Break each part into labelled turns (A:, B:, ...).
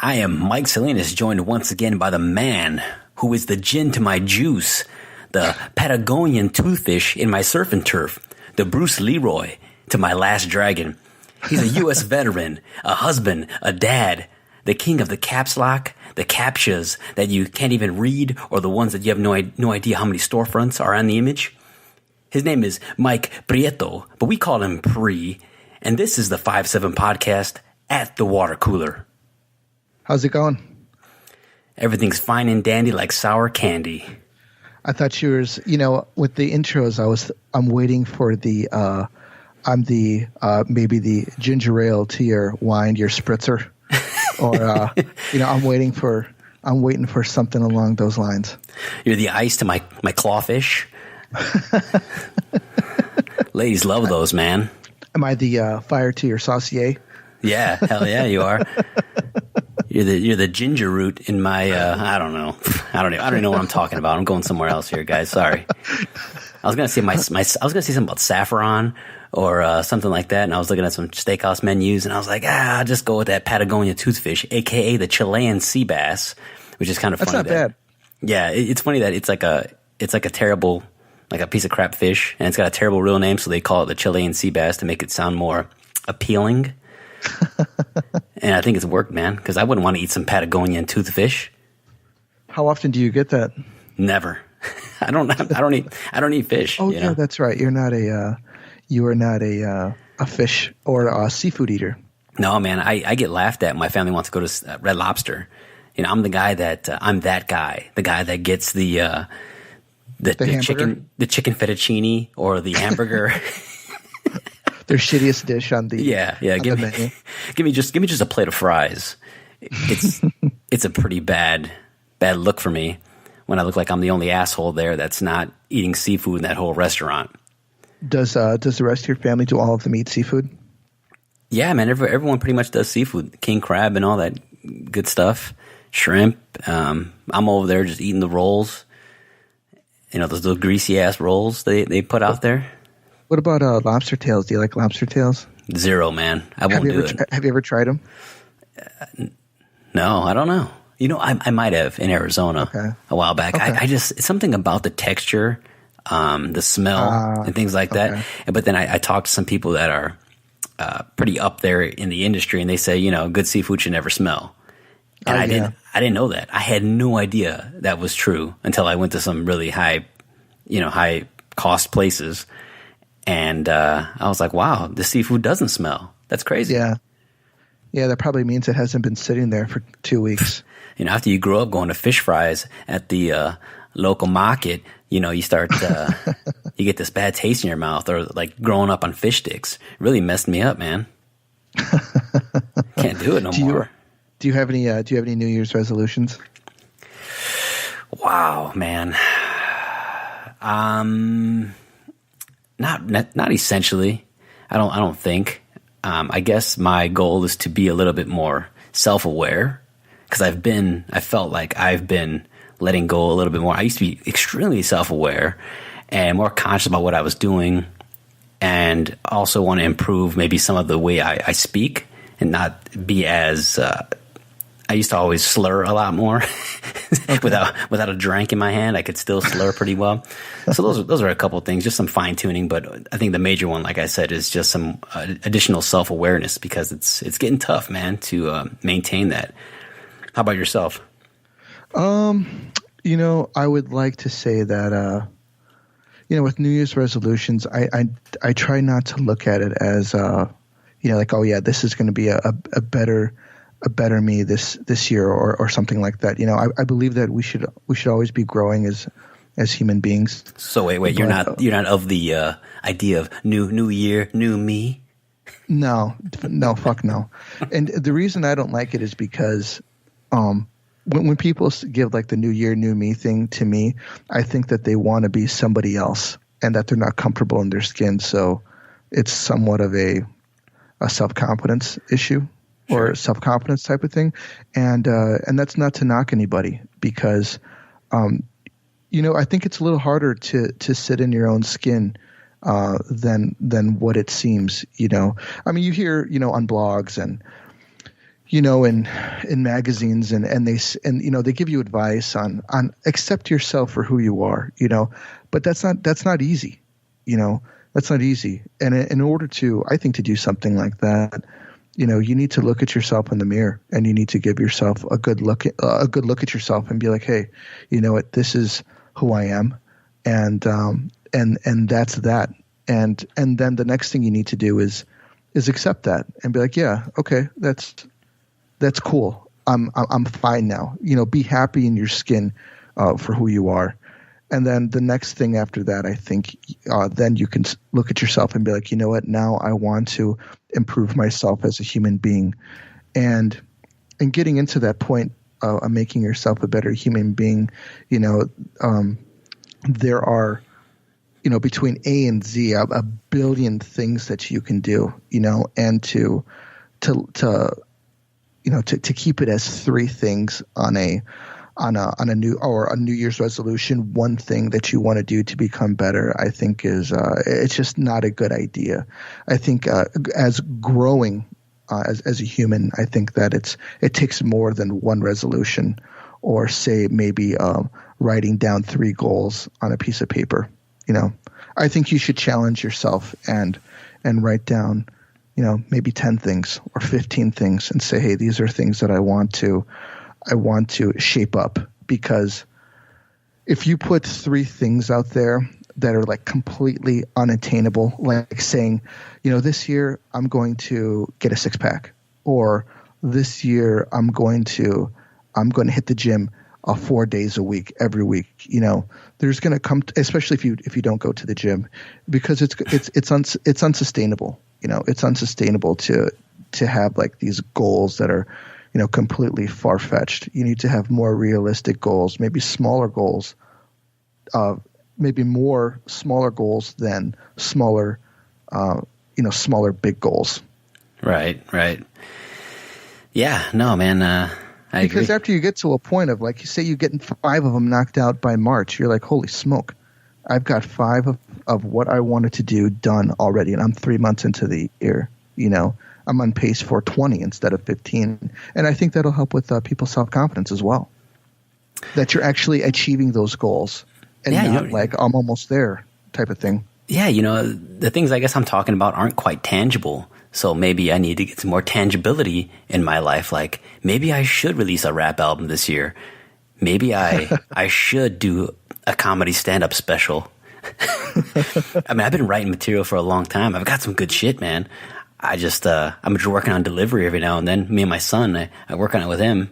A: I am Mike Salinas, joined once again by the man who is the gin to my juice, the Patagonian toothfish in my surf and turf, the Bruce Leroy to my last dragon. He's a U.S. veteran, a husband, a dad, the king of the caps lock, the captchas that you can't even read, or the ones that you have no idea how many storefronts are on the image. His name is Mike Prieto, but we call him Pre, and this is the 5-7 podcast at the water cooler.
B: How's it going?
A: Everything's fine and dandy like sour candy.
B: I thought you were, with the intros, I'm waiting for the, maybe the ginger ale to your wine, your spritzer, or, I'm waiting for something along those lines.
A: You're the ice to my clawfish. Ladies love those, man. Am
B: I the fire to your saucier?
A: Yeah, hell yeah, you are. You're the ginger root in my I don't know. I don't even know what I'm talking about. I'm going somewhere else here, guys. Sorry. I was gonna say I was gonna say something about saffron or something like that, and I was looking at some steakhouse menus, and I was like, I'll just go with that Patagonia toothfish, aka the Chilean sea bass, which is kind of funny.
B: That's not bad.
A: Yeah, it's funny that it's like a terrible, like a piece of crap fish, and it's got a terrible real name, so they call it the Chilean sea bass to make it sound more appealing. And I think it's worked, man, because I wouldn't want to eat some Patagonian toothfish.
B: How often do you get that?
A: Never. I don't eat fish.
B: Oh, yeah, that's right. You are not a fish or a seafood eater.
A: No, man. I get laughed at. My family wants to go to Red Lobster. I'm the guy the guy that gets the chicken fettuccine or the hamburger.
B: Their shittiest dish on the
A: Give me just a plate of fries. It's a pretty bad look for me when I look like I'm the only asshole there that's not eating seafood in that whole restaurant.
B: Does the rest of your family do all of them eat seafood?
A: Yeah, man. Everyone pretty much does seafood, king crab and all that good stuff, shrimp. I'm over there just eating the rolls. Those little greasy ass rolls they put out there.
B: What about lobster tails? Do you like lobster tails?
A: Zero, man. I won't do it.
B: Have you ever tried them?
A: No, I don't know. I might have in Arizona a while back. Okay. It's something about the texture, the smell, and things like that. But then I talked to some people that are pretty up there in the industry, and they say, good seafood should never smell. And I didn't know that. I had no idea that was true until I went to some really high cost places. And I was like, wow, the seafood doesn't smell. That's crazy.
B: Yeah. Yeah, that probably means it hasn't been sitting there for 2 weeks.
A: After you grow up going to fish fries at the local market, you start, you get this bad taste in your mouth, or like growing up on fish sticks. It really messed me up, man. Can't do it no more.
B: Do you have any New Year's resolutions?
A: Wow, man. Not essentially. I don't think. I guess my goal is to be a little bit more self-aware, because I felt like I've been letting go a little bit more. I used to be extremely self-aware and more conscious about what I was doing, and also want to improve maybe some of the way I speak and not be as I used to always slur a lot more. Without a drink in my hand, I could still slur pretty well. So those are a couple of things, just some fine tuning. But I think the major one, like I said, is just some additional self awareness, because it's getting tough, man, to maintain that. How about yourself?
B: I would like to say that with New Year's resolutions, I try not to look at it as like, oh yeah, this is going to be a better me this year or something like that. I believe that we should always be growing as human beings.
A: So wait, you're not of the idea of new year, new me?
B: No, fuck no. And the reason I don't like it is because when people give like the new year, new me thing to me, I think that they want to be somebody else and that they're not comfortable in their skin. So it's somewhat of a self-confidence issue. Or self-confidence type of thing. And that's not to knock anybody, because, I think it's a little harder to sit in your own skin than what it seems, I mean, you hear, on blogs and, in magazines and they give you advice on accept yourself for who you are, but that's not easy, that's not easy. And in order to, I think, to do something like that, you need to look at yourself in the mirror and you need to give yourself a good look at yourself and be like, hey, you know what, this is who I am. And that's that. And then the next thing you need to do is accept that and be like, yeah, okay, that's cool. I'm fine now. Be happy in your skin for who you are. And then the next thing after that, I think, then you can look at yourself and be like, you know what, now I want to improve myself as a human being. And getting into that point of making yourself a better human being, there are, between A and Z, a billion things that you can do, and to keep it as three things on a New Year's resolution, one thing that you want to do to become better, I think is it's just not a good idea. I think as growing as a human, I think that it takes more than one resolution, or say maybe writing down 3 goals on a piece of paper. I think you should challenge yourself and write down, maybe 10 things or 15 things and say, hey, these are things that I want to shape up. Because if you put 3 things out there that are like completely unattainable, like saying, this year I'm going to get a 6-pack, or this year I'm going to hit the gym 4 days a week, every week, there's going to come, especially if you don't go to the gym, because it's unsustainable. It's unsustainable to have like these goals that are, completely far-fetched. You need to have more realistic goals, maybe smaller goals, maybe more smaller goals than smaller big goals.
A: Right. Yeah, no, man, I
B: because
A: agree.
B: After you get to a point of, like, you say, you get 5 of them knocked out by March, you're like, holy smoke, I've got 5 of what I wanted to do done already, and I'm 3 months into the year. I'm on pace for 20 instead of 15, and I think that'll help with people's self-confidence as well. That you're actually achieving those goals, and not like I'm almost there type of thing.
A: Yeah, the things I guess I'm talking about aren't quite tangible. So maybe I need to get some more tangibility in my life. Like, maybe I should release a rap album this year. Maybe I should do a comedy stand-up special. I mean, I've been writing material for a long time. I've got some good shit, man. I'm just working on delivery every now and then. Me and my son, I work on it with him.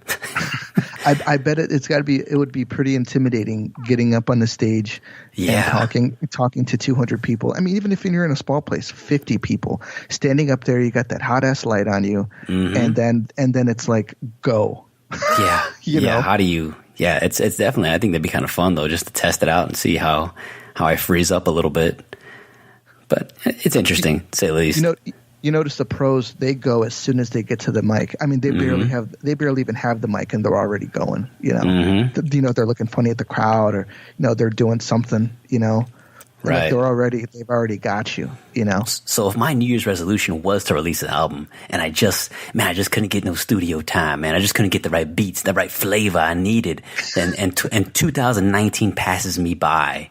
B: I bet it would be pretty intimidating getting up on the stage and talking to 200 people. I mean, even if you're in a small place, 50 people standing up there, you got that hot ass light on you, and then it's like, go.
A: Yeah. How do you? Yeah, it's definitely. I think that'd be kind of fun though, just to test it out and see how I freeze up a little bit. But it's interesting, to say the least.
B: You notice the pros, they go as soon as they get to the mic. I mean, they barely even have the mic and they're already going, they're looking funny at the crowd, or, they're doing something,
A: right.
B: Like they've already got you,
A: So if my New Year's resolution was to release an album, and I just couldn't get no studio time, man. I just couldn't get the right beats, the right flavor I needed. And 2019 passes me by.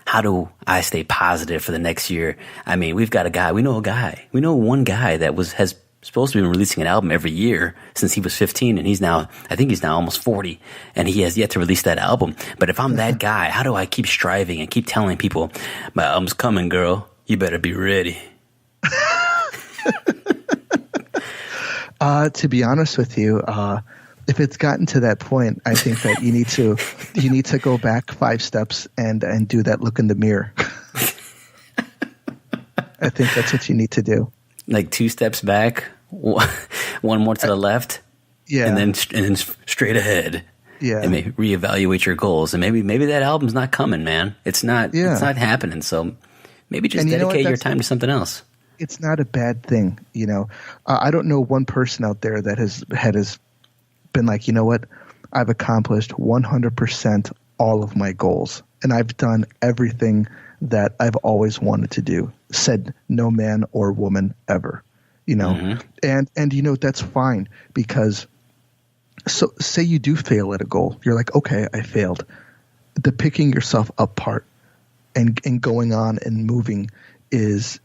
A: How do I stay positive for the next year? I mean, we know one guy that has supposed to be releasing an album every year since he was 15, and I think he's now almost 40, and he has yet to release that album. But if I'm that guy, how do I keep striving and keep telling people, my album's coming, girl, you better be ready?
B: To be honest with you, if it's gotten to that point, I think that you need to go back 5 steps and do that look in the mirror. I think that's what you need to do.
A: Like 2 steps back, one more to the left, and then straight ahead. Yeah, and maybe reevaluate your goals, and maybe that album's not coming, man. It's not happening. So maybe just dedicate your time to something else.
B: It's not a bad thing, I don't know one person out there that has been like, you know what, I've accomplished 100% all of my goals, and I've done everything that I've always wanted to do, said no man or woman ever. you know, and you know, that's fine, because so say you do fail at a goal. You're like, okay, I failed. The picking yourself up part and going on and moving is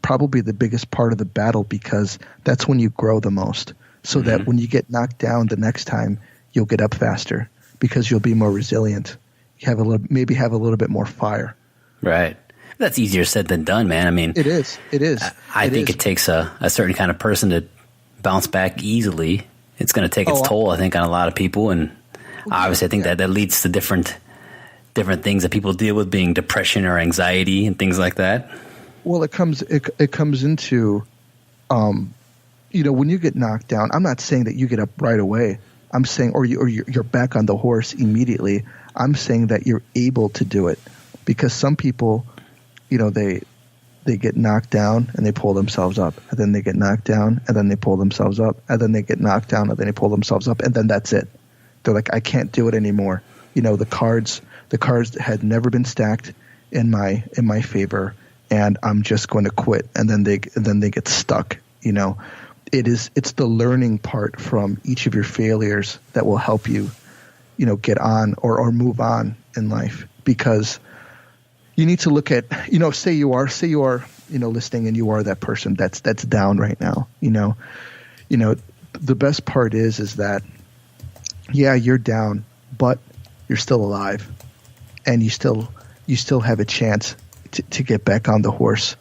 B: probably the biggest part of the battle, because that's when you grow the most. So that when you get knocked down the next time, you'll get up faster because you'll be more resilient. You have maybe have a little bit more fire.
A: Right. That's easier said than done, man. I mean,
B: it is.
A: I think it takes a certain kind of person to bounce back easily. It's going to take its toll, I think, on a lot of people. And obviously I think that leads to different things that people deal with, being depression or anxiety and things like that.
B: Well, it comes into, you know, when you get knocked down, I'm not saying that you get up right away. I'm saying, or you're back on the horse immediately. I'm saying that you're able to do it, because some people, you know, they get knocked down and they pull themselves up, and then they get knocked down and then they pull themselves up, and then they get knocked down and then they pull themselves up, and then that's it. They're like, I can't do it anymore. You know, the cards had never been stacked in my favor, and I'm just going to quit. And then they get stuck. You know, it's the learning part from each of your failures that will help you, you know, get on or move on in life, because you need to look at, you know, say you are, you know, listening, and you are that person that's down right now. You know, the best part is that, yeah, you're down, but you're still alive, and you still have a chance to get back on the horse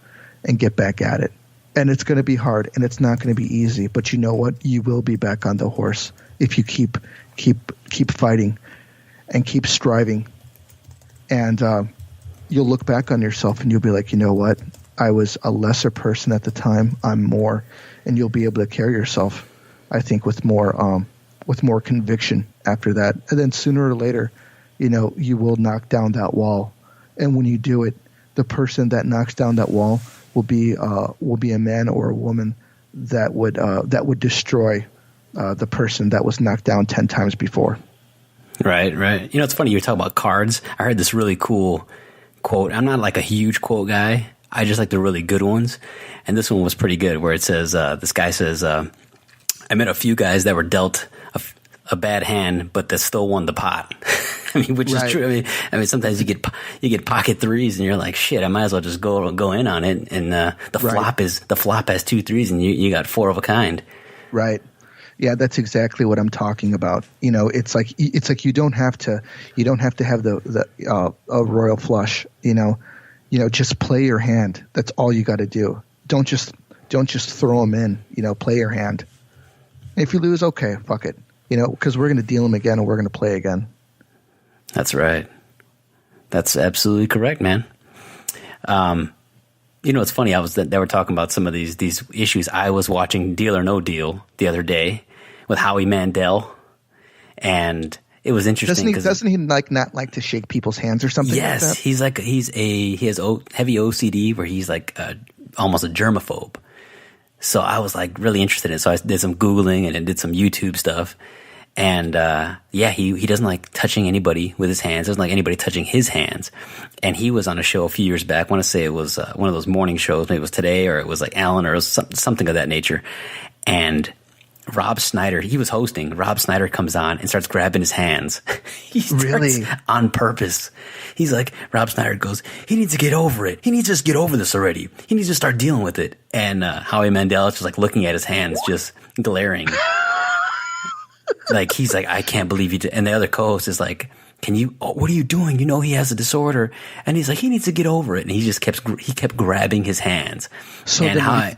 B: and get back at it. And it's going to be hard, and it's not going to be easy, but you know what? You will be back on the horse if you keep fighting and keep striving. And you'll look back on yourself and you'll be like, you know what? I was a lesser person at the time. I'm more, and you'll be able to carry yourself, I think, with more conviction after that. And then sooner or later, you know, you will knock down that wall. And when you do it, the person that knocks down that wall will be a man or a woman that would destroy the person that was knocked down 10 times before.
A: Right. You know, it's funny, you were talking about cards. I heard this really cool quote. I'm not like a huge quote guy. I just like the really good ones. And this one was pretty good, where it says, this guy says, I met a few guys that were dealt a bad hand, but that still won the pot. I mean, which is true. I mean, sometimes you get pocket threes, and you're like, shit, I might as well just go in on it. And the flop has 2 threes, and you got 4 of a kind. Right.
B: Yeah, that's exactly what I'm talking about. You know, it's like you don't have to have the royal flush. You know, just play your hand. That's all you got to do. Don't just throw them in. You know, play your hand. If you lose, okay, fuck it. You know, because we're going to deal them again, and we're going to play again.
A: That's right. That's absolutely correct, man. You know, it's funny. They were talking about some of these issues. I was watching Deal or No Deal the other day with Howie Mandel, and it was interesting.
B: Doesn't he not like to shake people's hands or something?
A: Yes,
B: like that?
A: he has heavy OCD, where he's like almost a germaphobe. So I was like really interested in it. So I did some Googling and did some YouTube stuff. And he doesn't like touching anybody with his hands. Doesn't like anybody touching his hands. And he was on a show a few years back. I want to say it was one of those morning shows. Maybe it was Today, or it was like Ellen, or it was something of that nature. And Rob Schneider, he was hosting. Rob Schneider comes on and starts grabbing his hands.
B: Really?
A: On purpose. He's like, Rob Schneider goes, he needs to get over it. He needs to just get over this already. He needs to start dealing with it. And Howie Mandel is just like looking at his hands, just glaring. Like, he's like, I can't believe you did. And the other co-host is like, what are you doing? You know, he has a disorder. And he's like, he needs to get over it. And he just kept grabbing his hands. So and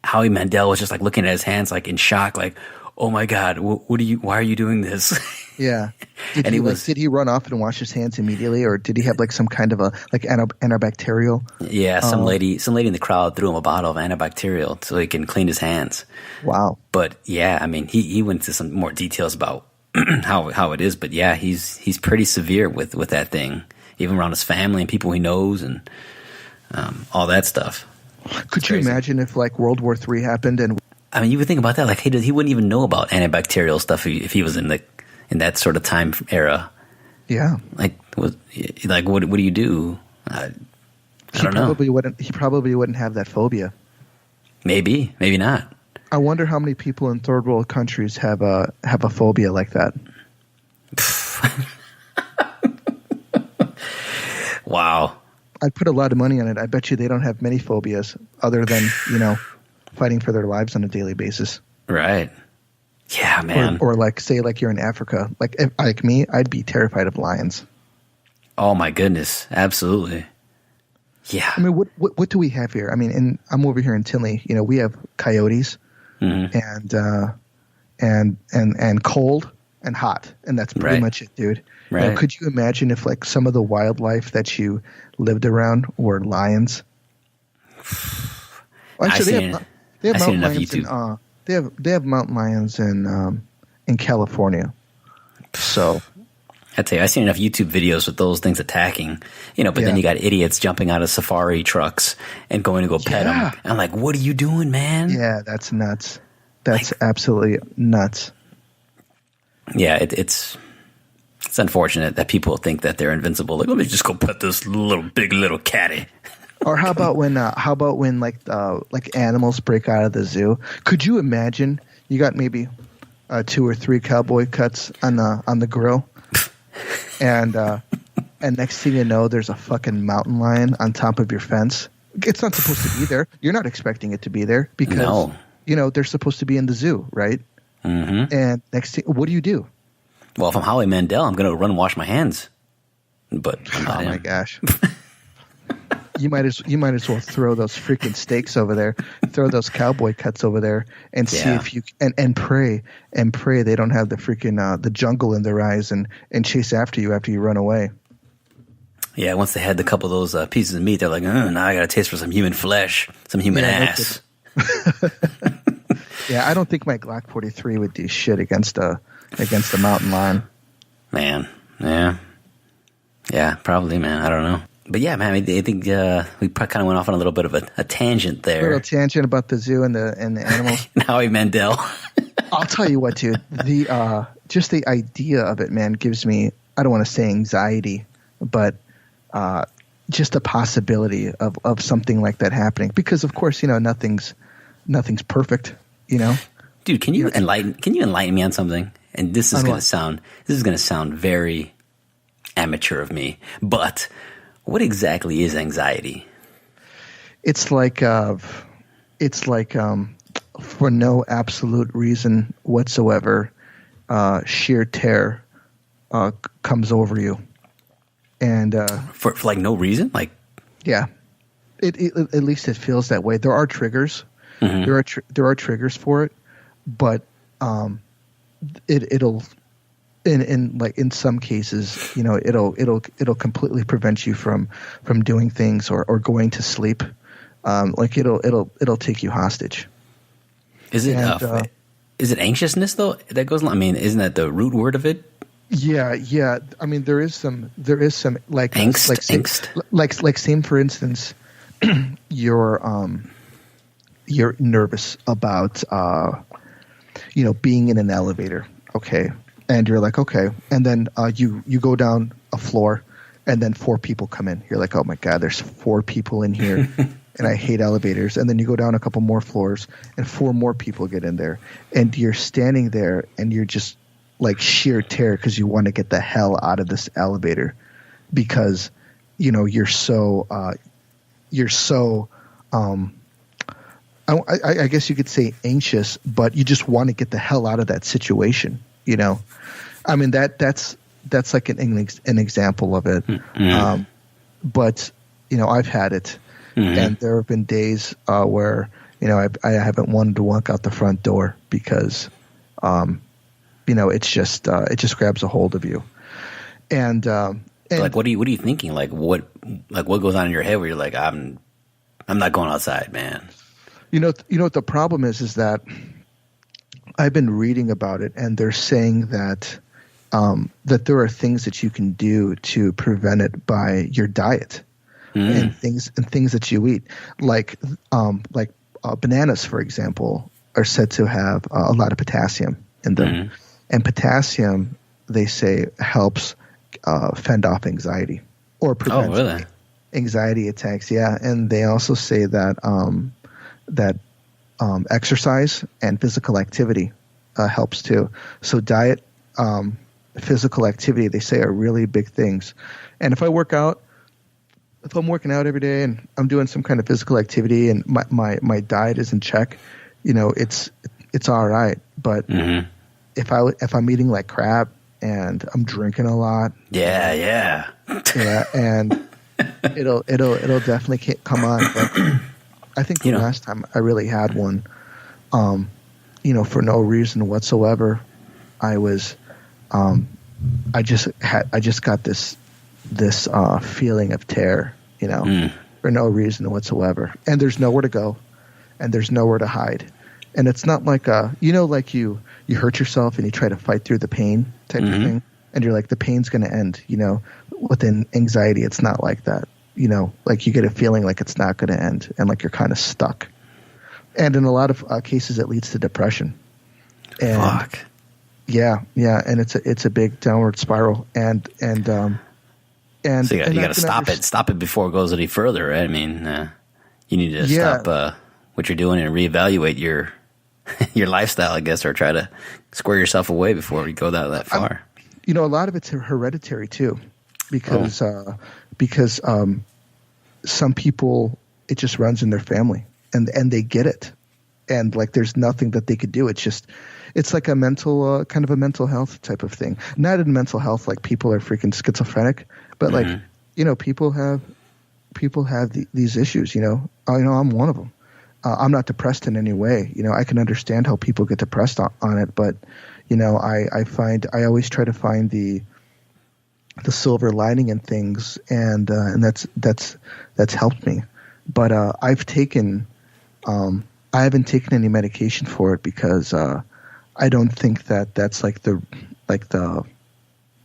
A: Howie Mandel was just like looking at his hands, like in shock, like, oh my God, why are you doing this?
B: Yeah. Did he run off and wash his hands immediately, or did he have like some kind of antibacterial?
A: Yeah. Some lady in the crowd threw him a bottle of antibacterial so he can clean his hands.
B: Wow.
A: But yeah, I mean, he went into some more details about how it is, but yeah, he's pretty severe with that thing, even around his family and people he knows, and all that stuff.
B: Could you imagine if like World War III happened? And
A: I mean, you would think about that, like he wouldn't even know about antibacterial stuff if he was in that sort of time era.
B: Yeah.
A: Like what do you do? I don't know.
B: He probably wouldn't have that phobia.
A: Maybe, maybe not.
B: I wonder how many people in third world countries have a phobia like that.
A: Wow.
B: I'd put a lot of money on it. I bet you they don't have many phobias other than, fighting for their lives on a daily basis.
A: Right. Yeah, man.
B: Or like, say, like you're in Africa. Like me, I'd be terrified of lions.
A: Oh my goodness. Absolutely. Yeah.
B: I mean, what do we have here? I mean, I'm over here in Tinley. We have coyotes and cold and hot, and that's pretty much it, dude.
A: Right.
B: Could you imagine if like some of the wildlife that you lived around were lions? Well, actually, they have mountain lions in they have mountain lions in California. So
A: I tell you, I've seen enough YouTube videos with those things attacking, but then you got idiots jumping out of safari trucks and going to go pet them. I'm like, what are you doing, man?
B: Yeah, that's nuts. That's absolutely nuts.
A: Yeah, it's unfortunate that people think that they're invincible. Like, let me just go pet this big little catty.
B: Or how about when like animals break out of the zoo? Could you imagine you got maybe 2 or 3 cowboy cuts on the grill, and next thing you know, there's a fucking mountain lion on top of your fence. It's not supposed to be there. You're not expecting it to be there because they're supposed to be in the zoo, right? Mm-hmm. And next thing, what do you do?
A: Well, if I'm Howie Mandel, I'm going to run and wash my hands. But I'm not
B: my gosh. You might as well throw those freaking steaks over there, throw those cowboy cuts over there, and see if you and pray they don't have the freaking the jungle in their eyes and chase after you run away.
A: Yeah, once they had a couple of those pieces of meat, they're like, now I got a taste for some human flesh, some human ass.
B: Yeah, I don't think my Glock 43 would do shit against a mountain lion.
A: Man, yeah, probably, man. I don't know. But yeah, man, I think we kind of went off on a little bit of a tangent there.
B: A little tangent about the zoo and the animals.
A: Howie Mandel.
B: I'll tell you what, dude. Just the idea of it, man, gives me, I don't want to say anxiety, but just the possibility of something like that happening. Because of course, nothing's perfect,
A: Dude, can you enlighten me on something? And this is going to sound very amateur of me, but what exactly is anxiety?
B: It's like for no absolute reason whatsoever, sheer terror comes over you, and
A: for like no reason, like
B: yeah, at least it feels that way. There are triggers, there are triggers for it, but it'll. In some cases, it'll completely prevent you from doing things or going to sleep. Like it'll take you hostage.
A: Is it anxiousness though that goes? I mean, isn't that the root word of it?
B: Yeah. I mean, there is some like
A: angst.
B: Like say for instance, you're nervous about being in an elevator. Okay. And you're like, okay. And then you go down a floor and then 4 people come in. You're like, oh my God, there's 4 people in here and I hate elevators. And then you go down a couple more floors and 4 more people get in there. And you're standing there and you're just like sheer terror because you want to get the hell out of this elevator because, you're so I guess you could say anxious, but you just want to get the hell out of that situation. I mean that's like an example of it. Mm-hmm. But I've had it, and there have been days where I haven't wanted to walk out the front door because it just grabs a hold of you. And
A: like what are you thinking? Like what goes on in your head where you're like I'm not going outside, man.
B: What the problem is that I've been reading about it, and they're saying that that there are things that you can do to prevent it by your diet and things that you eat, like bananas, for example, are said to have a lot of potassium in them, and potassium, they say, helps fend off anxiety or prevent anxiety attacks. Yeah, and they also say that that exercise and physical activity helps too. So diet, physical activity, they say, are really big things. And if I'm working out every day and I'm doing some kind of physical activity and my diet is in check, it's all right. But if I'm eating like crap and I'm drinking a lot,
A: yeah,
B: and it'll definitely come on. Like, I think the last time I really had one, for no reason whatsoever, I was, I just got this feeling of terror, for no reason whatsoever, and there's nowhere to go, and there's nowhere to hide, and it's not like like you hurt yourself and you try to fight through the pain type of thing, and you're like, the pain's going to end, Within anxiety, it's not like that, like you get a feeling like it's not going to end, and like you're kind of stuck, and in a lot of cases, it leads to depression. And
A: fuck.
B: Yeah, and it's a big downward spiral, and so
A: you got to stop it before it goes any further, right? I mean, you need to stop what you're doing and reevaluate your lifestyle, I guess, or try to square yourself away before you go that far.
B: A lot of it's hereditary too, because some people, it just runs in their family, and they get it, and like there's nothing that they could do. It's like a mental kind of a mental health type of thing. Not in mental health like people are freaking schizophrenic, but like people have these issues. I'm one of them. I'm not depressed in any way. I can understand how people get depressed on it, but I always try to find the silver lining in things, and that's helped me. But I haven't taken any medication for it because I don't think that's like the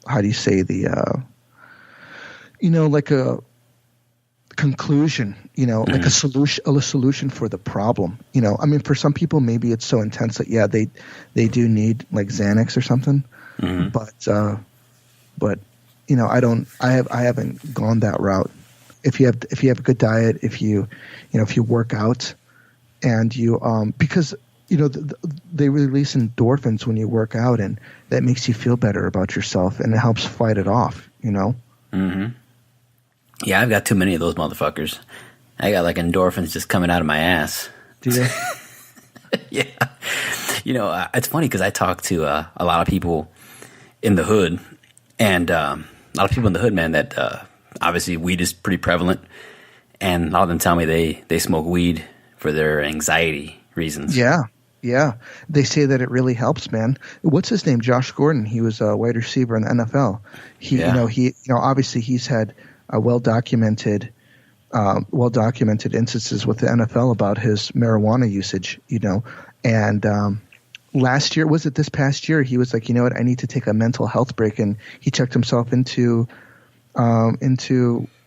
B: how do you say like a conclusion, like a solution for the problem. I mean, for some people, maybe it's so intense that they do need like Xanax or something. But I haven't gone that route. If you have a good diet, if you work out, and you because they release endorphins when you work out, and that makes you feel better about yourself, and it helps fight it off.
A: Yeah, I've got too many of those motherfuckers. I got like endorphins just coming out of my ass.
B: Do you?
A: Yeah. It's funny because I talk to a lot of people in the hood, and a lot of people in the hood, man, that obviously weed is pretty prevalent, and a lot of them tell me they smoke weed for their anxiety reasons.
B: Yeah. They say that it really helps, man. What's his name? Josh Gordon. He was a wide receiver in the NFL. He obviously he's had a well-documented instances with the NFL about his marijuana usage, and this past year, he was like, I need to take a mental health break, and he checked himself into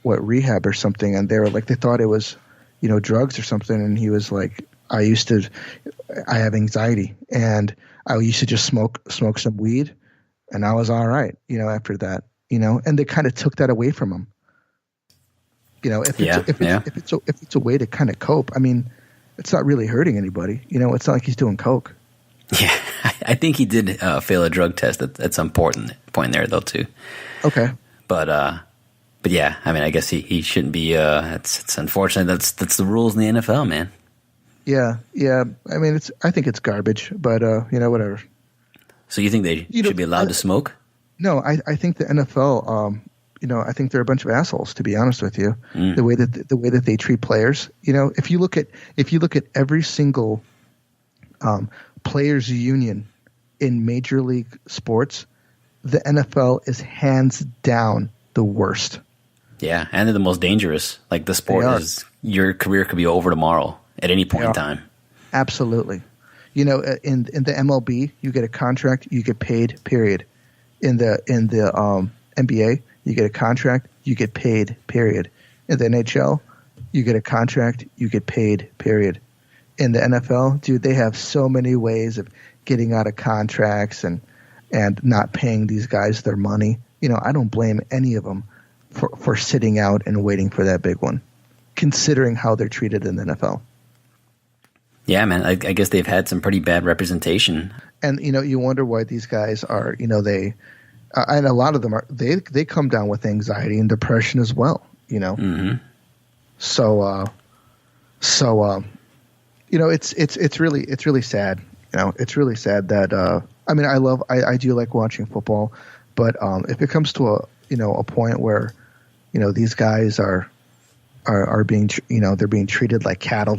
B: rehab or something, and they thought it was, drugs or something, and he was like, I have anxiety, and I used to just smoke some weed, and I was all right, after that, and they kind of took that away from him. If it's a way to kind of cope, I mean, it's not really hurting anybody. It's not like he's doing coke.
A: Yeah, I think he did fail a drug test at some point there, though, too. Okay. But yeah, I mean, I guess he shouldn't be. It's unfortunate. That's the rules in the NFL, man.
B: Yeah. I mean, I think it's garbage, but whatever.
A: So you think they should be allowed to smoke?
B: No, I think the NFL. I think they're a bunch of assholes, to be honest with you. The way that they treat players. If you look at every single players union in Major League sports, the NFL is hands down the worst.
A: Yeah, and they're the most dangerous. Like the sport is, your career could be over tomorrow at any point in time.
B: Absolutely. In the MLB, you get a contract, you get paid, period. In the NBA, you get a contract, you get paid, period. In the NHL, you get a contract, you get paid, period. In the NFL, dude, they have so many ways of getting out of contracts and not paying these guys their money. I don't blame any of them for sitting out and waiting for that big one, considering how they're treated in the NFL.
A: Yeah, man. I guess they've had some pretty bad representation.
B: And you wonder why these guys are, they, and a lot of them are, they come down with anxiety and depression as well.
A: Mm-hmm.
B: So it's really sad. It's really sad that I do like watching football, but if it comes to a point where these guys are being they're being treated like cattle,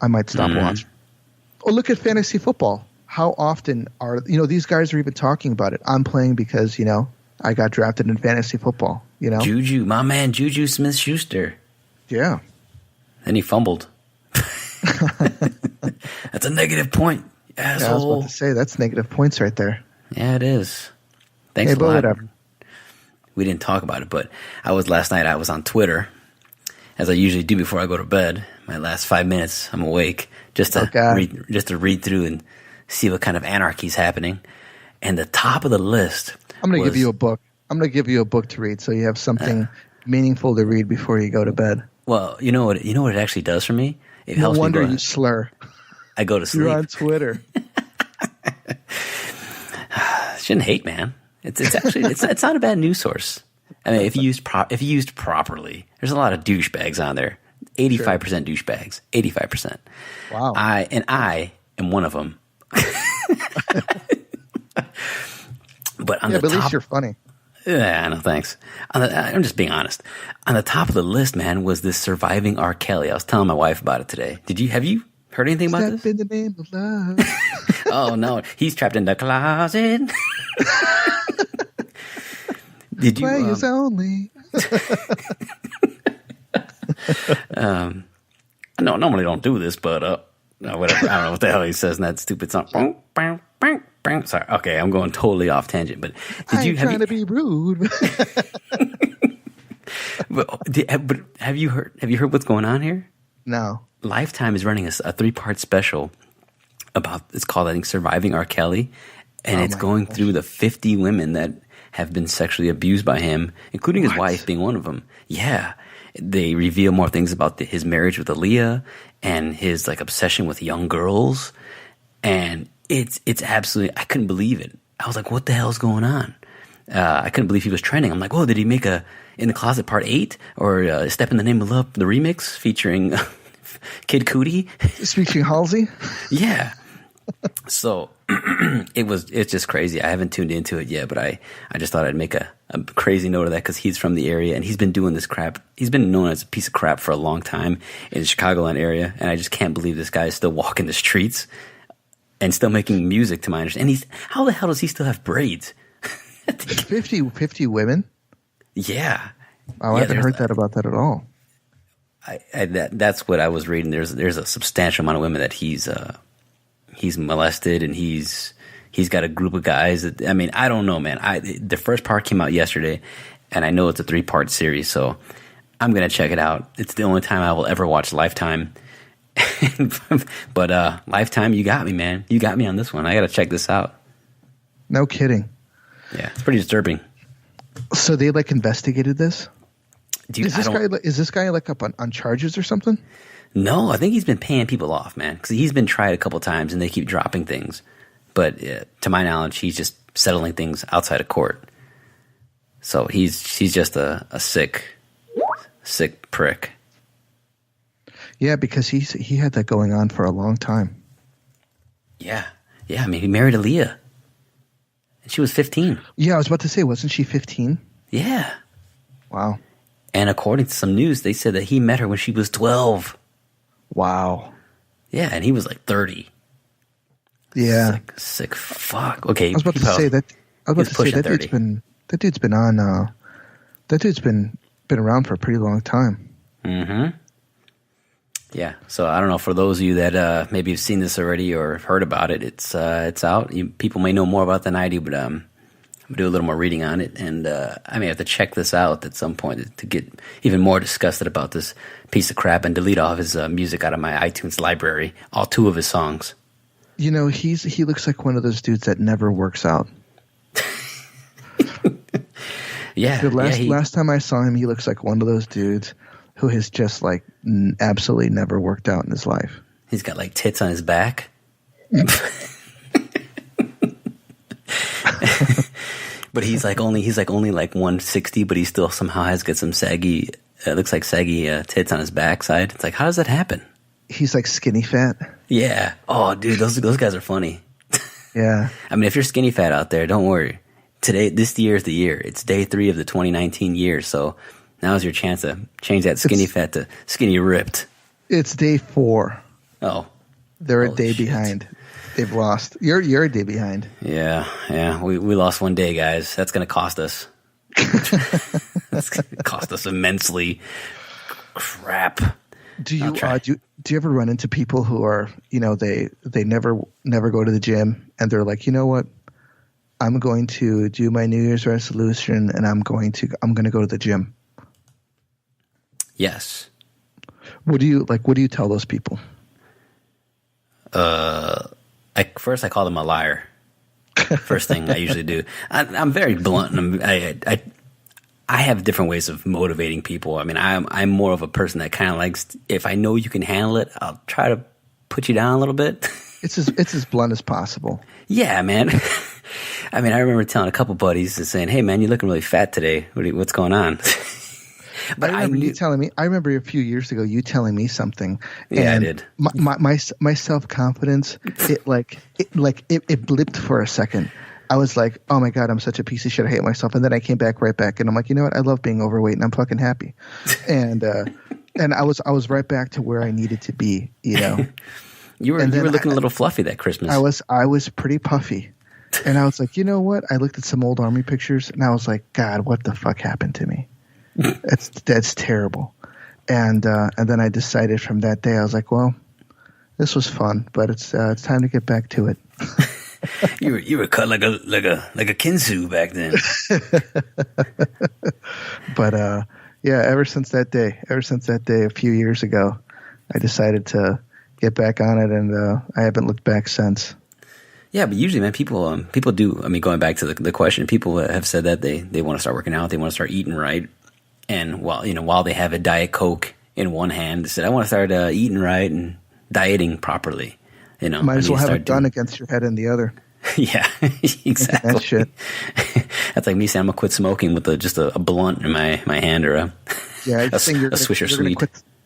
B: I might stop watching. Or look at fantasy football. How often are these guys are even talking about it? I'm playing because I got drafted in fantasy football.
A: Juju, my man, Juju Smith-Schuster.
B: Yeah.
A: And he fumbled. That's a negative point, asshole.
B: Yeah, I was about to say that's negative points right there.
A: Yeah, it is. Thanks a
B: but
A: lot.
B: Whatever.
A: We didn't talk about it, but last night I was on Twitter, as I usually do before I go to bed. My last 5 minutes, I'm awake just to read through and see what kind of anarchy is happening. And the top of the list.
B: I'm going to give you a book. I'm going to give you a book to read, so you have something meaningful to read before you go to bed.
A: Well, you know what it actually does for me. It
B: no
A: helps
B: wonder
A: me
B: you slur.
A: I go to sleep.
B: You're on Twitter.
A: Shouldn't hate, man. It's actually it's not a bad news source. I mean, if you used properly, there's a lot of douchebags on there. 85% douchebags. 85%.
B: Wow.
A: I am one of them. But on the
B: at
A: top,
B: least you're funny.
A: Yeah, no thanks. I'm just being honest. On the top of the list, man, was this surviving R. Kelly. I was telling my wife about it today. Have you heard anything about this?
B: In the name of love.
A: Oh no, he's trapped in the closet. Did you?
B: Players only.
A: No, normally don't do this, but whatever. I don't know what the hell he says in that stupid song. Sorry. Okay, I'm going totally off tangent. But
B: trying to be rude.
A: but have you heard what's going on here?
B: No.
A: Lifetime is running a 3-part special about, it's called, I think, Surviving R. Kelly, and it's going through the 50 women that have been sexually abused by him, including his wife being one of them. Yeah. They reveal more things about his marriage with Aaliyah and his obsession with young girls. And it's absolutely, I couldn't believe it. I was like, what the hell's going on? I couldn't believe he was trending. I'm like, whoa, did he make a In the Closet Part 8 or Step in the Name of Love, the remix featuring Kid Cudi?
B: Featuring Halsey?
A: Yeah. So it's just crazy. I haven't tuned into it yet, but I just thought I'd make a crazy note of that because he's from the area and he's been doing this crap. He's been known as a piece of crap for a long time in the Chicagoland area, and I just can't believe this guy is still walking the streets and still making music, to my understanding. And how the hell does he still have braids?
B: 50 women?
A: Yeah.
B: I haven't heard that about that at all.
A: That's what I was reading. There's a substantial amount of women that he's molested, and he's got a group of guys that, I mean, I don't know, man. The first part came out yesterday, and I know it's a 3-part series, so I'm gonna check it out. It's the only time I will ever watch Lifetime. But Lifetime, you got me, man. You got me on this one. I gotta check this out.
B: No kidding.
A: Yeah, it's pretty disturbing.
B: So they investigated this?
A: Dude,
B: is this guy up on charges or something?
A: No, I think he's been paying people off, man, because he's been tried a couple times and they keep dropping things. But to my knowledge, he's just settling things outside of court. So he's just a sick prick.
B: Yeah, because he had that going on for a long time.
A: Yeah. I mean, he married Aaliyah, and she was 15.
B: Yeah, I was about to say, wasn't she 15?
A: Yeah.
B: Wow.
A: And according to some news, they said that he met her when she was 12.
B: Wow.
A: Yeah, and he was 30.
B: Yeah.
A: Sick fuck. Okay.
B: I was about to say that. That dude's been on. That dude's been around for a pretty long time.
A: Mm-hmm. Yeah. So I don't know, for those of you that maybe have seen this already or heard about it, it's out. People may know more about it than I do, but I'm gonna do a little more reading on it, and I may have to check this out at some point to get even more disgusted about this piece of crap and delete all of his music out of my iTunes library, all 2 of his songs.
B: He looks like one of those dudes that never works out.
A: Yeah.
B: Last time I saw him, he looks like one of those dudes who has just absolutely never worked out in his life.
A: He's got like tits on his back. But he's like only like 160, but he still somehow has got some saggy, looks like saggy tits on his backside. It's like, how does that happen?
B: He's like skinny fat.
A: Yeah. Oh, dude, those guys are funny.
B: Yeah.
A: I mean, if you're skinny fat out there, don't worry. This year is the year. It's day 3 of the 2019 year. So now's your chance to change that skinny fat to skinny ripped.
B: It's day 4.
A: Oh.
B: They're a day behind. They've lost. You're a day behind.
A: Yeah. We lost one day, guys. That's going to cost us. That's going to cost us immensely. Crap.
B: Do you ever run into people who are, they never go to the gym and they're like, you know what? I'm going to do my New Year's resolution and I'm going to go to the gym.
A: Yes.
B: What do you tell those people?
A: First I call them a liar. First thing I usually do. I'm very blunt, and I have different ways of motivating people. I mean, I'm more of a person that kind of likes, if I know you can handle it, I'll try to put you down a little bit.
B: It's as blunt as possible.
A: Yeah, man. I mean, I remember telling a couple buddies and saying, "Hey, man, you're looking really fat today. What's going on?"
B: But I remember a few years ago you telling me something.
A: Yeah, I did.
B: My self-confidence, it blipped for a second. I was like, oh my God, I'm such a piece of shit. I hate myself. And then I came right back and I'm like, you know what? I love being overweight and I'm fucking happy. And I was right back to where I needed to be,
A: You were looking a little fluffy that Christmas.
B: I was pretty puffy. And I was like, you know what? I looked at some old army pictures and I was like, God, what the fuck happened to me? That's terrible. And then I decided from that day, I was like, well, this was fun, but it's time to get back to it.
A: You were cut like a kinsu back then.
B: But yeah, ever since that day a few years ago, I decided to get back on it, and I haven't looked back since.
A: Yeah, but usually, man, people do. I mean, going back to the question, people have said that they want to start working out, they want to start eating right, and while they have a Diet Coke in one hand, they said, I want to start eating right and dieting properly.
B: Might as well have a gun against your head in the other.
A: Yeah, exactly.
B: That shit.
A: That's like me saying I'm gonna quit smoking with just a blunt in my hand or a Swisher Sweet.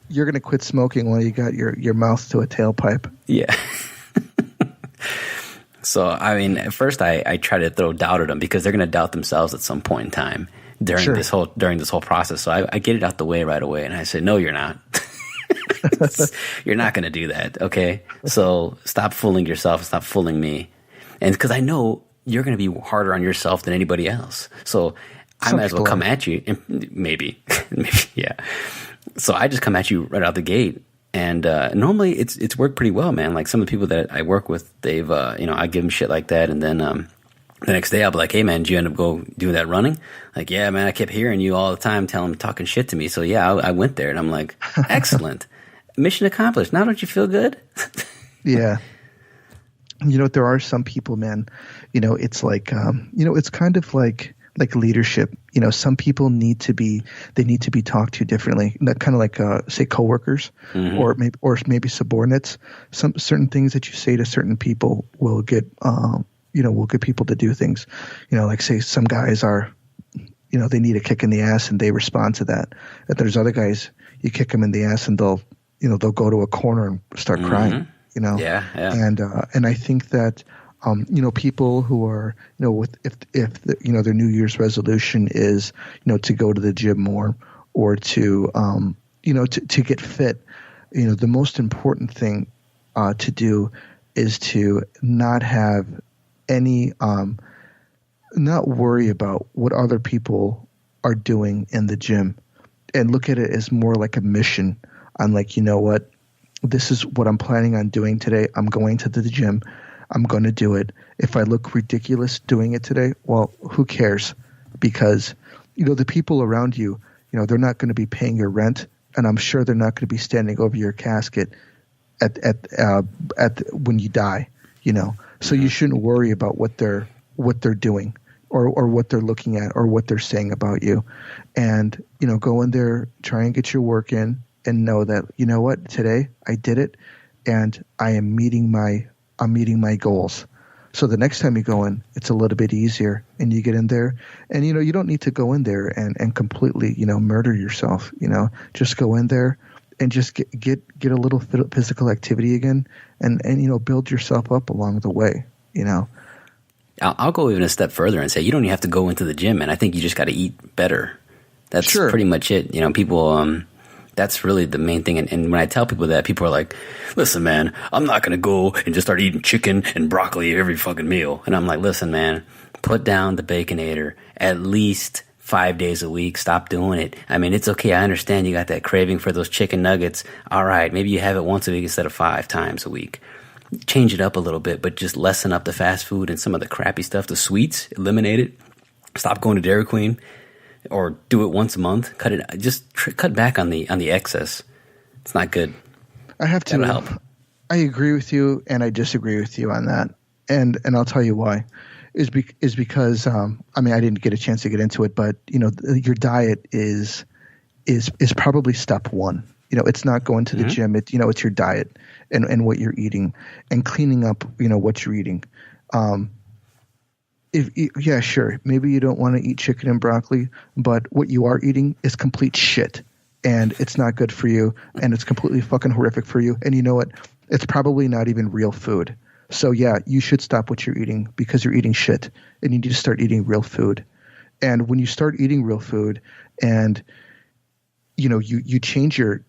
B: You're gonna quit smoking while you got your mouth to a tailpipe.
A: Yeah. So I mean, at first I try to throw doubt at them because they're gonna doubt themselves at some point in time during this whole process. So I get it out the way right away, and I say, no, you're not. You're not going to do that, okay? So stop fooling yourself, stop fooling me. And because I know you're going to be harder on yourself than anybody else. So I might as well come at you. And maybe, yeah. So I just come at you right out the gate. And normally it's worked pretty well, man. Like some of the people that I work with, they've, I give them shit like that. And then the next day I'll be like, hey, man, did you end up doing that running? Like, yeah, man, I kept hearing you all the time talking shit to me. So yeah, I went there. And I'm like, excellent. Mission accomplished. Now don't you feel good?
B: Yeah. There are some people, man, it's like, it's kind of like leadership. Some people need to be talked to differently, kind of like, say coworkers, mm-hmm. or maybe subordinates. Some certain things that you say to certain people will get, will get people to do things, like say some guys are, they need a kick in the ass and they respond to that. And there's other guys, you kick them in the ass and they'll go to a corner and start
A: mm-hmm.
B: crying,
A: Yeah.
B: And I think that, people who are, if their New Year's resolution is, to go to the gym more or to get fit, the most important thing to do is to not have any, not worry about what other people are doing in the gym and look at it as more like a mission. I'm like, you know what? This is what I'm planning on doing today. I'm going to the gym. I'm going to do it. If I look ridiculous doing it today, well, who cares? Because, the people around you, they're not going to be paying your rent, and I'm sure they're not going to be standing over your casket at when you die, So you shouldn't worry about what they're doing or what they're looking at or what they're saying about you. And, go in there, try and get your work in. And know that, you know what, today I did it and I'm meeting my goals. So the next time you go in, it's a little bit easier, and you get in there, and you don't need to go in there and completely murder yourself. Just go in there and just get a little physical activity again, and build yourself up along the way.
A: I'll go even a step further and say you don't even have to go into the gym, and I think you just got to eat better. That's pretty much it. People. That's really the main thing. And when I tell people that, people are like, listen, man, I'm not going to go and just start eating chicken and broccoli every fucking meal. And I'm like, listen, man, put down the Baconator at least 5 days a week. Stop doing it. I mean, it's okay. I understand you got that craving for those chicken nuggets. All right. Maybe you have it once a week instead of 5 times a week. Change it up a little bit, but just lessen up the fast food and some of the crappy stuff, the sweets, eliminate it. Stop going to Dairy Queen. Or do it once a month. Cut it. Just cut back on the excess. It's not good.
B: I have to.
A: That'll help.
B: I agree with you, and I disagree with you on that. And I'll tell you why. Is because I didn't get a chance to get into it, but your diet is probably step one. It's not going to the gym. It's your diet and what you're eating and cleaning up what you're eating. Sure. Maybe you don't want to eat chicken and broccoli, but what you are eating is complete shit, and it's not good for you, and it's completely fucking horrific for you. And you know what? It's probably not even real food. So yeah, you should stop what you're eating because you're eating shit, and you need to start eating real food. And when you start eating real food, and you change your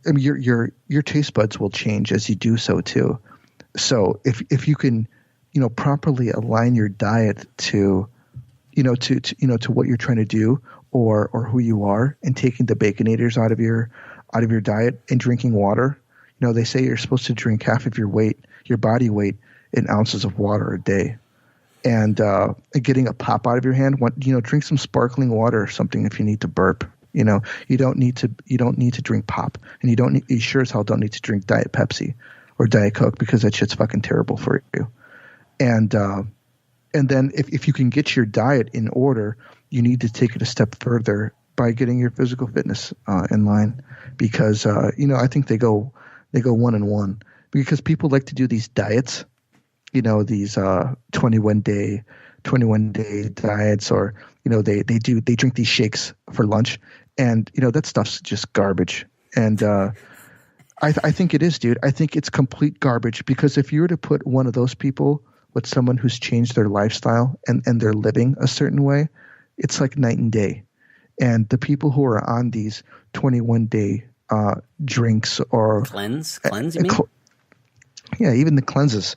B: taste buds will change as you do so too. So if you can properly align your diet to what you're trying to do or who you are, and taking the Baconators out of your diet and drinking water. They say you're supposed to drink half of your body weight in ounces of water a day, and getting a pop out of your hand. Drink some sparkling water or something if you need to burp. You don't need to drink pop, and you sure as hell don't need to drink Diet Pepsi or Diet Coke, because that shit's fucking terrible for you. And then if you can get your diet in order, you need to take it a step further by getting your physical fitness in line, because I think they go one and one, because people like to do these diets, these 21 day diets, or they drink these shakes for lunch, and that stuff's just garbage. And I think it is, dude. I think it's complete garbage, because if you were to put one of those people with someone who's changed their lifestyle and they're living a certain way, it's like night and day. And the people who are on these 21-day drinks or
A: cleanse, you mean?
B: Yeah, even the cleanses.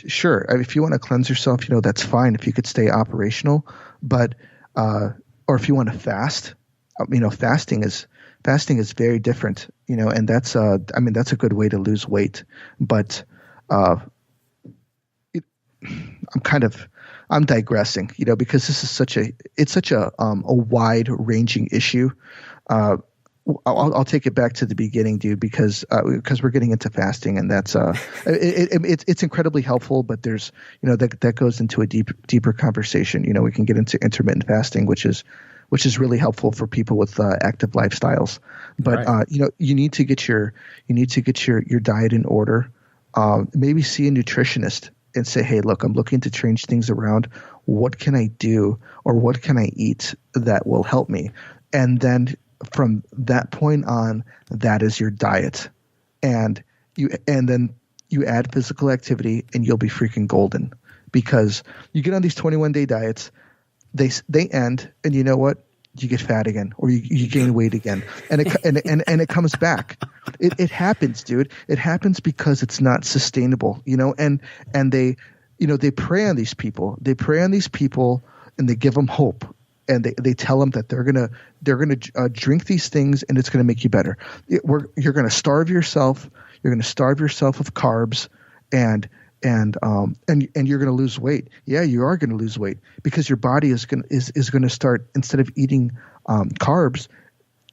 B: Sure, if you want to cleanse yourself, that's fine if you could stay operational. But or if you want to fast, fasting is very different. And that's that's a good way to lose weight. But I'm digressing, because this is such a wide ranging issue. I'll take it back to the beginning, dude, because we're getting into fasting, and that's it's incredibly helpful. But there's that goes into a deeper conversation. We can get into intermittent fasting, which is really helpful for people with active lifestyles. But right. You need to get your diet in order. Maybe see a nutritionist and say, hey, look, I'm looking to change things around. What can I do, or what can I eat that will help me? And then from that point on, that is your diet. And then you add physical activity, and you'll be freaking golden, because you get on these 21-day diets, they end, and you know what? You get fat again, or you gain weight again, and it comes back. It happens, dude. It happens because it's not sustainable, and they prey on these people. They prey on these people, and they give them hope, and they tell them that they're gonna drink these things, and it's gonna make you better. You're gonna starve yourself. You're gonna starve yourself of carbs, and you're going to lose weight. Yeah, you are going to lose weight, because your body is going to start, instead of eating carbs,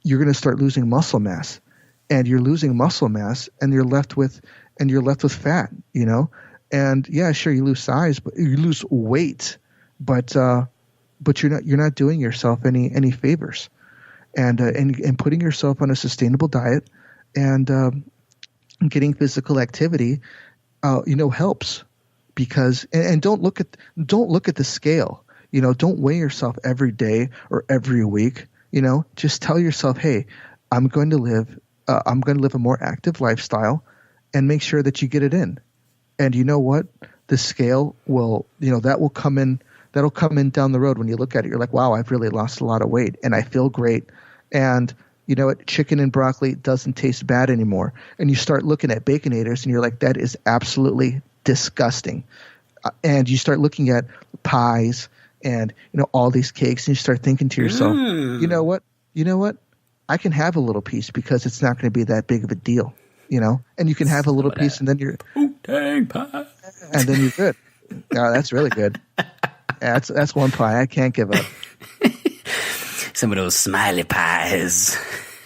B: you're going to start losing muscle mass, and you're losing muscle mass, and you're left with fat. And yeah, sure, you lose size, but you lose weight, but you're not doing yourself any favors, and putting yourself on a sustainable diet, and getting physical activity, helps, because and don't look at the scale. Don't weigh yourself every day or every week. Just tell yourself, hey, I'm going to live a more active lifestyle, and make sure that you get it in. And you know what? The scale will, that will come in. That'll come in down the road when you look at it. You're like, wow, I've really lost a lot of weight, and I feel great. And you know what? Chicken and broccoli doesn't taste bad anymore. And you start looking at Baconators, and you're like, that is absolutely disgusting. And you start looking at pies and all these cakes, and you start thinking to yourself, you know what? I can have a little piece because it's not going to be that big of a deal, And you can have a little piece, and then you're
A: pie,
B: and then you're good. Oh, that's really good. Yeah, that's one pie I can't give up.
A: Some of those smiley pies.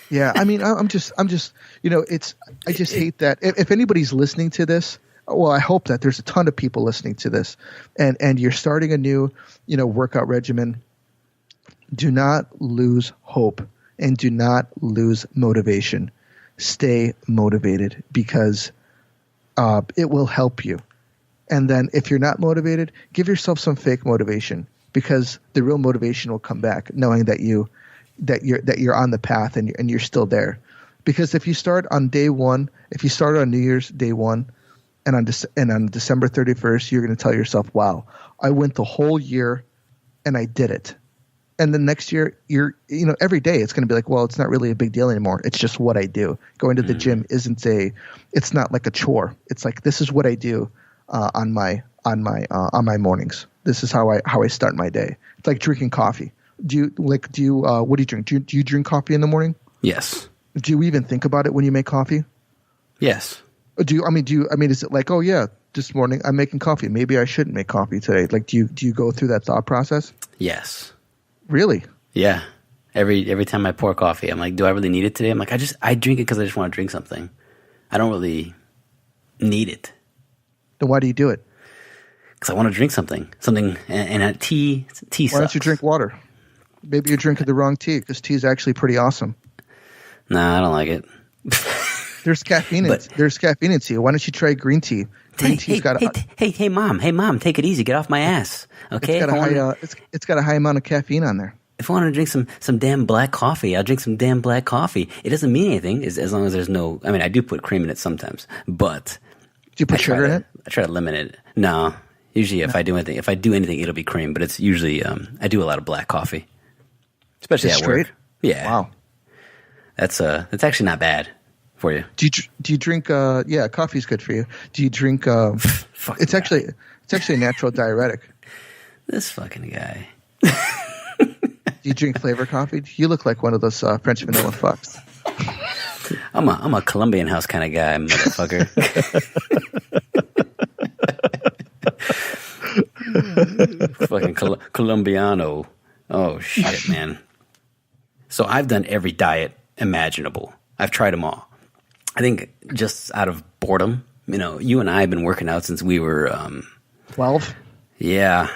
B: Yeah, I mean, I just hate that. If anybody's listening to this, well, I hope that there's a ton of people listening to this, and you're starting a new, workout regimen. Do not lose hope, and do not lose motivation. Stay motivated, because it will help you. And then if you're not motivated, give yourself some fake motivation, because the real motivation will come back, knowing that you're on the path and you're still there. Because if you start on day one, if you start on New Year's day one, and on December 31st, you're going to tell yourself, wow, I went the whole year and I did it. And the next year, every day it's going to be like, well, it's not really a big deal anymore. It's just what I do. Going to the gym it's not like a chore. It's like, this is what I do on my mornings. This is how I start my day. It's like drinking coffee. What do you drink? Do you drink coffee in the morning?
A: Yes.
B: Do you even think about it when you make coffee?
A: Yes.
B: Is it like, oh yeah, this morning I'm making coffee. Maybe I shouldn't make coffee today. Like, do you go through that thought process?
A: Yes.
B: Really?
A: Yeah. Every time I pour coffee, I'm like, do I really need it today? I'm like, I drink it because I just want to drink something. I don't really need it.
B: Then why do you do it?
A: Because I want to drink something, and a tea.
B: Why don't you drink water? Maybe you're drinking the wrong tea, because tea is actually pretty awesome.
A: Nah, I don't like it.
B: There's caffeine in tea. Why don't you try green tea?
A: Hey, mom, take it easy. Get off my ass. Okay.
B: It's got a high amount of caffeine on there.
A: If I want to drink some damn black coffee, I'll drink some damn black coffee. It doesn't mean anything as long as there's no. I mean, I do put cream in it sometimes, but
B: do you put sugar in it?
A: I try to limit it. No, usually if I do anything, it'll be cream. But it's usually I do a lot of black coffee, especially
B: just
A: at
B: straight
A: work. Yeah.
B: Wow.
A: That's actually not bad for you.
B: Do you drink? Yeah, coffee's good for you. Do you drink? It's actually a natural diuretic.
A: This fucking guy.
B: Do you drink flavor coffee? You look like one of those French vanilla fucks.
A: I'm a Colombian house kind of guy, motherfucker. Fucking Colombiano. Oh shit, man. So I've done every diet imaginable. I've tried them all. I think just out of boredom, you and I have been working out since we were
B: 12.
A: Yeah,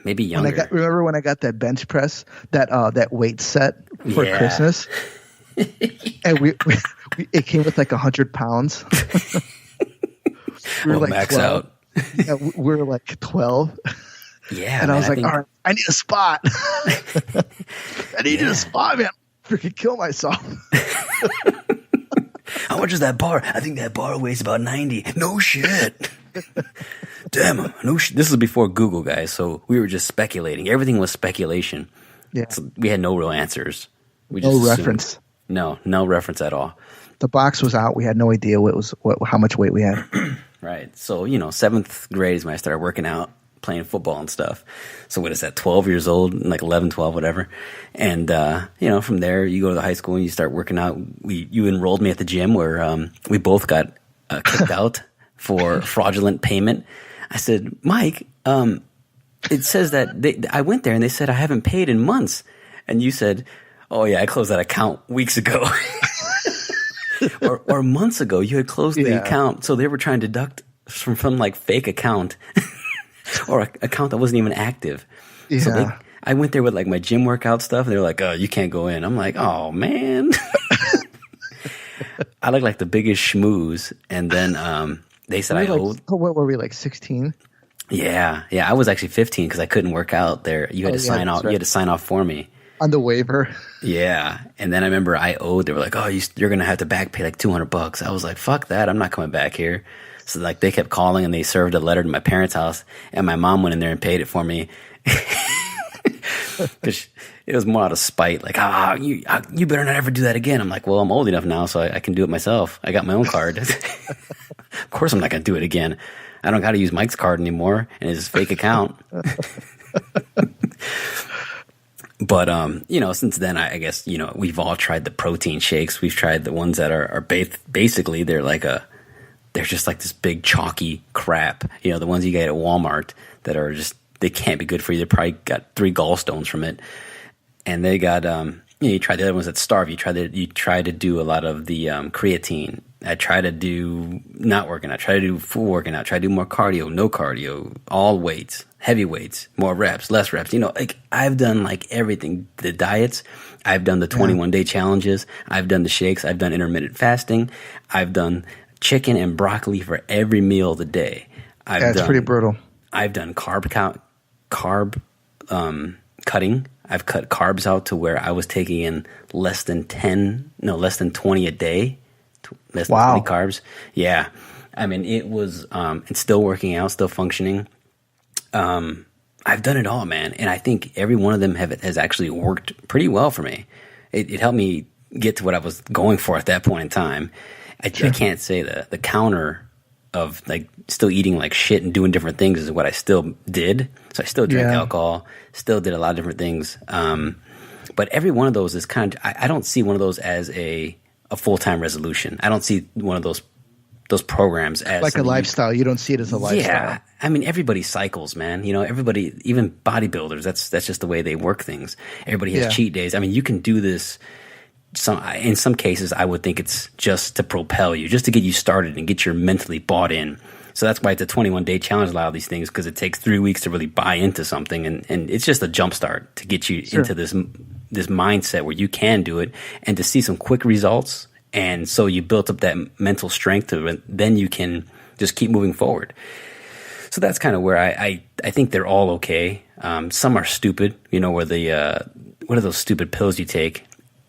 A: maybe younger.
B: Remember when I got that bench press, that weight set for Christmas, and it came with like 100 pounds. We were like
A: max
B: 12.
A: Out.
B: Yeah, we were like 12.
A: Yeah,
B: and
A: man,
B: I was like, all right, I need a spot. I needed a spot, man. Freaking kill myself.
A: How much is that bar? I think that bar weighs about 90. No shit. Damn. No shit. This was before Google, guys, so we were just speculating. Everything was speculation.
B: Yeah.
A: So we had no real answers. We
B: no
A: just
B: reference.
A: No reference at all.
B: The box was out. We had no idea how much weight we had.
A: Right. So, 7th grade is when I started working out, playing football and stuff. So what is that, 12 years old, like 11, 12, whatever. And, from there you go to the high school and you start working out. You enrolled me at the gym where we both got kicked out for fraudulent payment. I said, Mike, it says that I went there and they said I haven't paid in months. And you said, oh yeah, I closed that account weeks ago. or months ago you had closed the account. So they were trying to deduct from like fake account or an account that wasn't even active.
B: Yeah.
A: So I went there with like my gym workout stuff and they were like, oh, you can't go in. I'm like, oh man. I look like the biggest schmooze. And then they said I owed.
B: What were we, like 16?
A: Yeah. I was actually 15 because I couldn't work out there. You had to sign off. Right. You had to sign off for me
B: on the waiver.
A: Yeah, and then I remember I owed. They were like, "Oh, you're gonna have to back pay like $200." I was like, "Fuck that! I'm not coming back here." So like they kept calling and they served a letter to my parents' house, and my mom went in there and paid it for me. Because it was more out of spite, like, you better not ever do that again. I'm like, well, I'm old enough now, so I can do it myself. I got my own card. Of course, I'm not gonna do it again. I don't got to use Mike's card anymore and his fake account. But, since then, I guess, we've all tried the protein shakes. We've tried the ones that are basically, they're just like this big chalky crap. The ones you get at Walmart that are just, they can't be good for you. They probably got 3 gallstones from it. And they got, you try the other ones that starve you. You try to do a lot of the creatine. I try to do not working out. Try to do full working out. Try to do more cardio, no cardio, all weights, heavy weights, more reps, less reps. Like I've done like everything. The diets, I've done the 21-day challenges. I've done the shakes. I've done intermittent fasting. I've done chicken and broccoli for every meal of the day.
B: It's pretty brutal.
A: I've done carb cutting. I've cut carbs out to where I was taking in less than 20 a day. Less than 20 carbs. Yeah. I mean, it was, it's still working out, still functioning. I've done it all, man. And I think every one of them has actually worked pretty well for me. It helped me get to what I was going for at that point in time. I can't say the counter of like still eating like shit and doing different things is what I still did. So I still drank alcohol, still did a lot of different things. But every one of those is kind of, I don't see one of those as a full-time resolution. I don't see one of those programs as
B: like a lifestyle. You don't see it as a lifestyle.
A: Yeah. I mean, everybody cycles, man. Everybody, even bodybuilders, that's just the way they work things. Everybody has cheat days. I mean, you can do this. In some cases, I would think it's just to propel you, just to get you started and get you mentally bought in. So that's why it's a 21-day challenge, a lot of these things, because it takes 3 weeks to really buy into something. And it's just a jump start to get you into this mindset where you can do it and to see some quick results. And so you built up that mental strength to it, then you can just keep moving forward. So that's kind of where I think they're all okay. Some are stupid, where what are those stupid pills you take?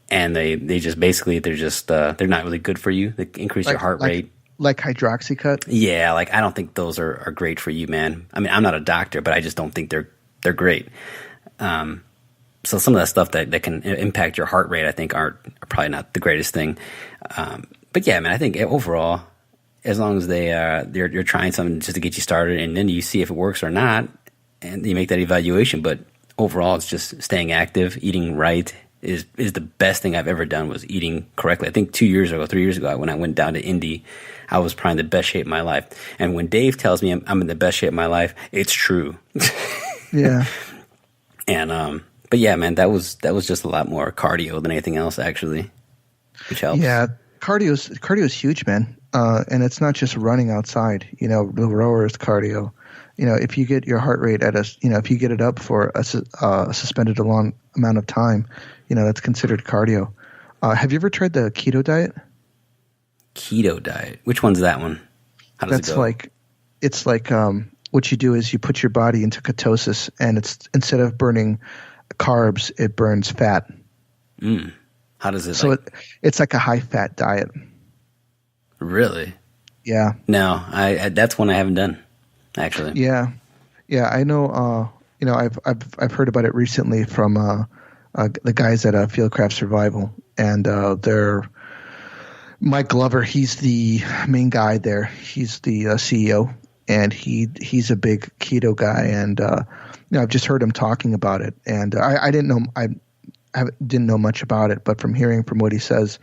A: And they just basically, they're not really good for you. They increase your heart rate.
B: Like Hydroxycut?
A: Yeah, like I don't think those are great for you, man. I mean, I'm not a doctor, but I just don't think they're great. So some of that stuff that can impact your heart rate, I think, are probably not the greatest thing. But yeah, man, I think overall, as long as you're trying something just to get you started, and then you see if it works or not, and you make that evaluation. But overall, it's just staying active, eating right is the best thing I've ever done. Was eating correctly. I think 3 years ago, when I went down to Indy, I was probably in the best shape of my life. And when Dave tells me I'm in the best shape of my life, it's true.
B: Yeah.
A: And but yeah, man, that was just a lot more cardio than anything else, actually, which helps.
B: Yeah, cardio's huge, man. And it's not just running outside. The rower is cardio. If you get your heart rate if you get it up for a suspended a long amount of time, that's considered cardio. Have you ever tried the keto diet?
A: Keto diet? Which one's that one? How does it go?
B: It's like what you do is you put your body into ketosis, and it's instead of burning carbs, it burns fat.
A: How does it?
B: So it's like a high fat diet.
A: Really?
B: Yeah.
A: No, that's one I haven't done, actually.
B: Yeah, I know. I've heard about it recently from the guys at Fieldcraft Survival, and they're Mike Glover. He's the main guy there. He's the CEO, and he's a big keto guy. And I've just heard him talking about it, and I didn't know I didn't know much about it, but from hearing from what he says,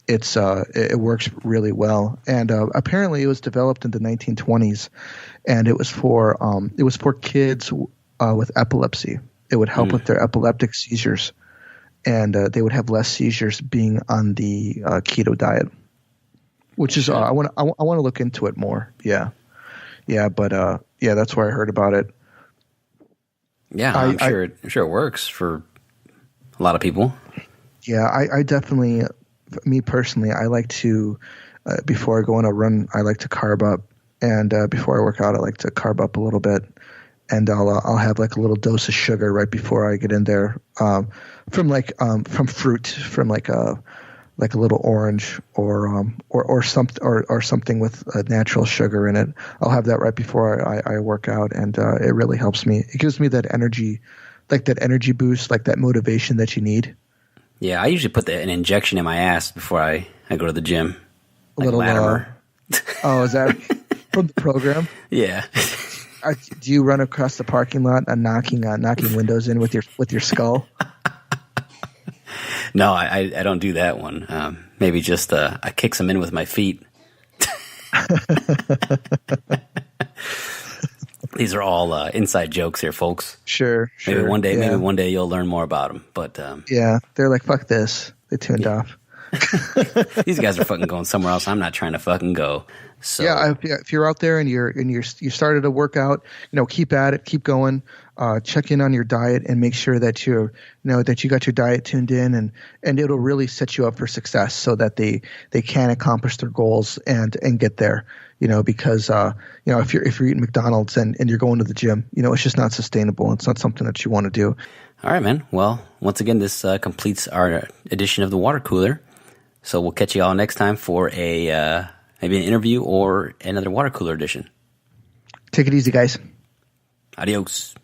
B: it works really well. And apparently, it was developed in the 1920s, and it was for kids with epilepsy. It would help with their epileptic seizures, and they would have less seizures being on the keto diet. Which is I want to look into it more. Yeah, but that's where I heard about it.
A: Yeah, I'm sure it works for a lot of people.
B: Yeah, I definitely me personally, I like to before I go on a run, I like to carb up, and before I work out, I like to carb up a little bit, and I'll have like a little dose of sugar right before I get in there, from fruit, from like a little orange or something with a natural sugar in it. I'll have that right before I work out, and it really helps me. It gives me that energy, like that energy boost, like that motivation that you need.
A: Yeah, I usually put an injection in my ass before I go to the gym.
B: A little Latimer. Oh, is that from the program?
A: Yeah.
B: Do you run across the parking lot and knocking windows in with your skull?
A: No, I don't do that one. Maybe just I kick some in with my feet. These are all inside jokes here, folks.
B: Sure.
A: Maybe one day you'll learn more about them. But
B: yeah, they're like, fuck this. They tuned off.
A: These guys are fucking going somewhere else. I'm not trying to fucking go. So
B: yeah, if you're out there and you started a workout, keep at it, keep going. Check in on your diet and make sure that you got your diet tuned in, and it'll really set you up for success so that they can accomplish their goals and get there. Because if you're eating McDonald's and you're going to the gym, it's just not sustainable. It's not something that you want to do.
A: All right, man. Well, once again, this completes our edition of the Water Cooler. So we'll catch you all next time for maybe an interview or another Water Cooler edition.
B: Take it easy, guys.
A: Adios.